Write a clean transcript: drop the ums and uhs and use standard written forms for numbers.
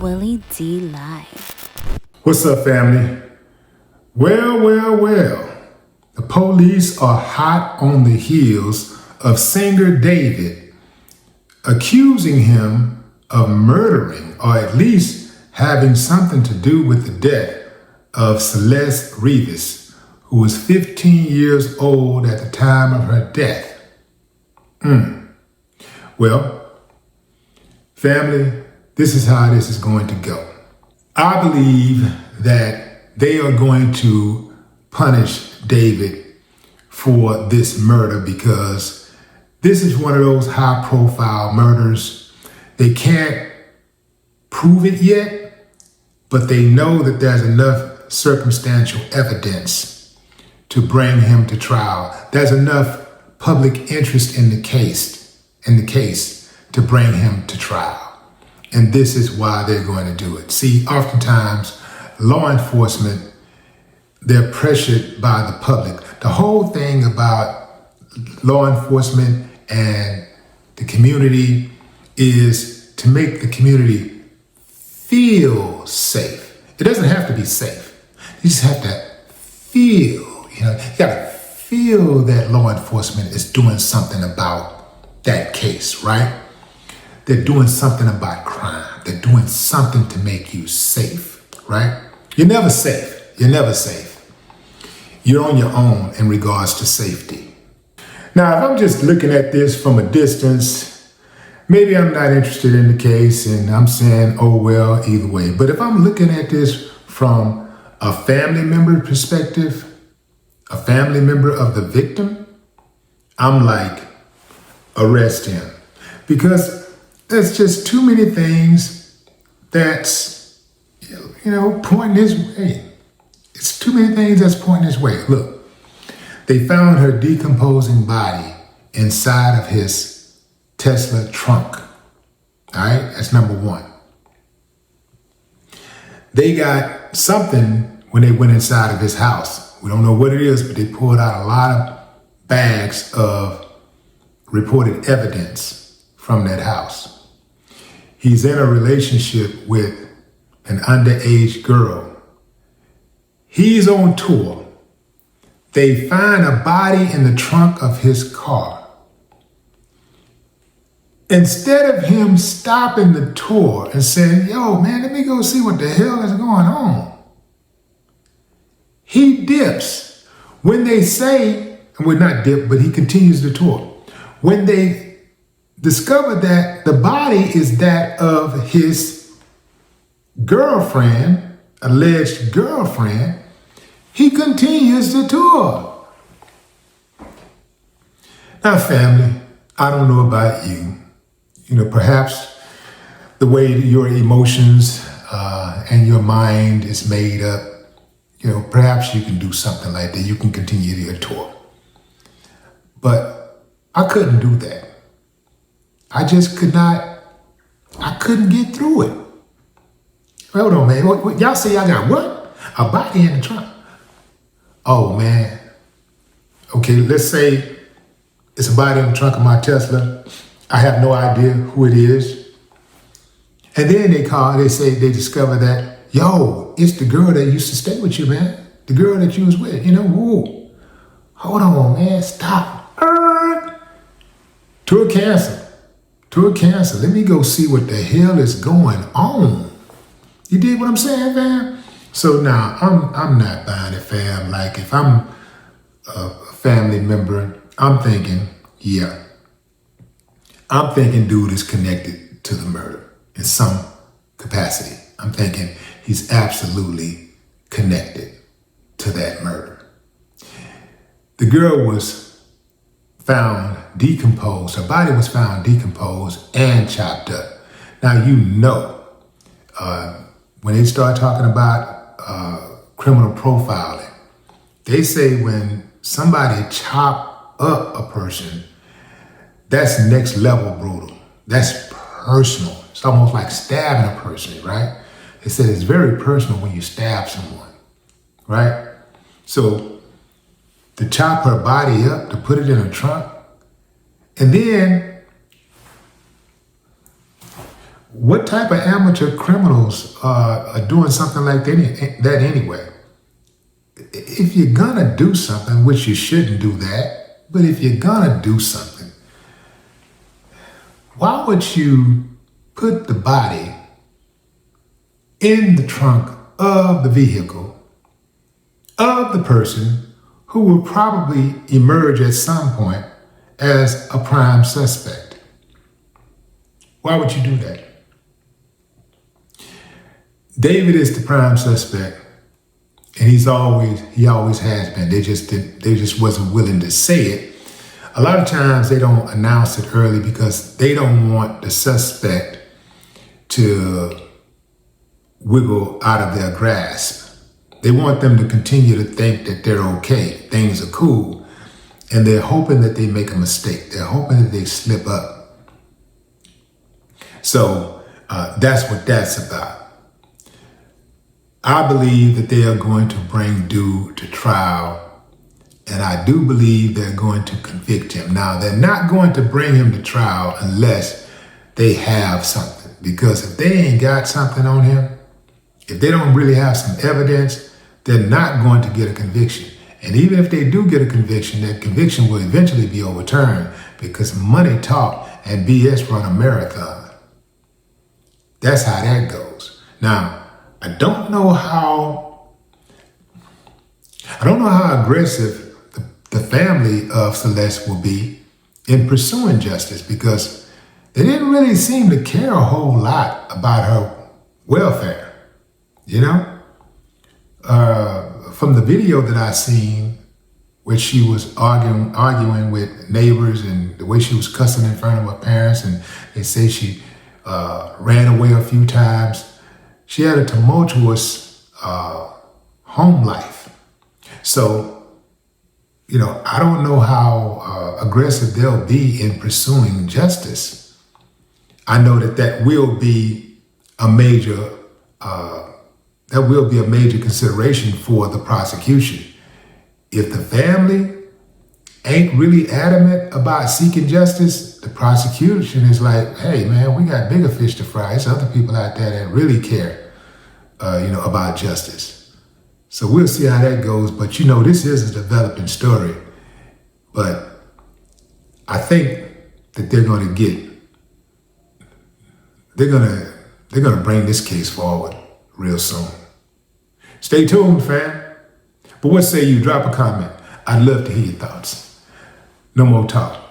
Willie D Live. What's up, family? Well. The police are hot on the heels of singer David, accusing him of murdering or at least having something to do with the death of Celeste Rivas, who was 15 years old at the time of her death. Well, family, this is how this is going to go. I believe that they are going to punish David for this murder because this is one of those high-profile murders. They can't prove it yet, but they know that there's enough circumstantial evidence to bring him to trial. There's enough public interest in the case to bring him to trial. And this is why they're going to do it. See, oftentimes, law enforcement, they're pressured by the public. The whole thing about law enforcement and the community is to make the community feel safe. It doesn't have to be safe. You just have to feel, you gotta feel that law enforcement is doing something about that case, right? They're doing something about crime. They're doing something to make you safe, right? You're never safe. You're on your own in regards to safety. Now, if I'm just looking at this from a distance, maybe I'm not interested in the case and I'm saying, oh, well, either way. But if I'm looking at this from a family member perspective, a family member of the victim, I'm like, arrest him. Because there's just too many things that's, pointing his way. It's too many things that's pointing his way. Look, they found her decomposing body inside of his Tesla trunk. All right, that's number one. They got something when they went inside of his house. We don't know what it is, but they pulled out a lot of bags of reported evidence from that house. He's in a relationship with an underage girl. He's on tour. They find a body in the trunk of his car. Instead of him stopping the tour and saying, yo, man, let me go see what the hell is going on, he dips. When they say, and we're not dip, but he continues the tour. When they discover that the body is that of his girlfriend, alleged girlfriend, he continues the tour. Now, family, I don't know about you. Perhaps the way your emotions and your mind is made up, perhaps you can do something like that. You can continue your tour. But I couldn't do that. I just could not. I couldn't get through it. Hold on, man. What, y'all say I got what? A body in the trunk. Oh, man. Okay, let's say it's a body in the trunk of my Tesla. I have no idea who it is. And then they say they discover that, yo, it's the girl that used to stay with you, man. The girl that you was with, whoa. Hold on, man, stop. Tour cancel. Let me go see what the hell is going on. You dig what I'm saying, fam? So now I'm not buying it, fam. Like if I'm a family member, I'm thinking, dude is connected to the murder in some capacity. I'm thinking he's absolutely connected to that murder. The girl was found decomposed. Her body was found decomposed and chopped up. Now, when they start talking about criminal profiling, they say when somebody chop up a person, that's next level brutal. That's personal. It's almost like stabbing a person, right? They said it's very personal when you stab someone, right? So to chop her body up, to put it in a trunk, and then what type of amateur criminals are doing something like that anyway? If you're gonna do something, which you shouldn't do that, but if you're gonna do something, why would you put the body in the trunk of the vehicle of the person who will probably emerge at some point as a prime suspect? Why would you do that? David is the prime suspect, and he always has been. They just wasn't willing to say it. A lot of times they don't announce it early because they don't want the suspect to wiggle out of their grasp. They want them to continue to think that they're okay, things are cool, and they're hoping that they make a mistake. They're hoping that they slip up. So that's what that's about. I believe that they are going to bring Dude to trial, and I do believe they're going to convict him. Now, they're not going to bring him to trial unless they have something, because if they ain't got something on him, if they don't really have some evidence, they're not going to get a conviction. And even if they do get a conviction, that conviction will eventually be overturned because money talk and BS run a marathon. That's how that goes. Now, I don't know how aggressive the family of Celeste will be in pursuing justice, because they didn't really seem to care a whole lot about her welfare, you know? From the video that I seen, where she was arguing with neighbors, and the way she was cussing in front of her parents, and they say she ran away a few times. She had a tumultuous home life. So, you know, I don't know how aggressive they'll be in pursuing justice. I know that will be a major consideration for the prosecution. If the family ain't really adamant about seeking justice, the prosecution is like, hey man, we got bigger fish to fry. There's other people out there that really care, about justice. So we'll see how that goes. But this is a developing story. But I think that they're gonna bring this case forward real soon. Stay tuned, fam. But what say you? Drop a comment. I'd love to hear your thoughts. No more talk.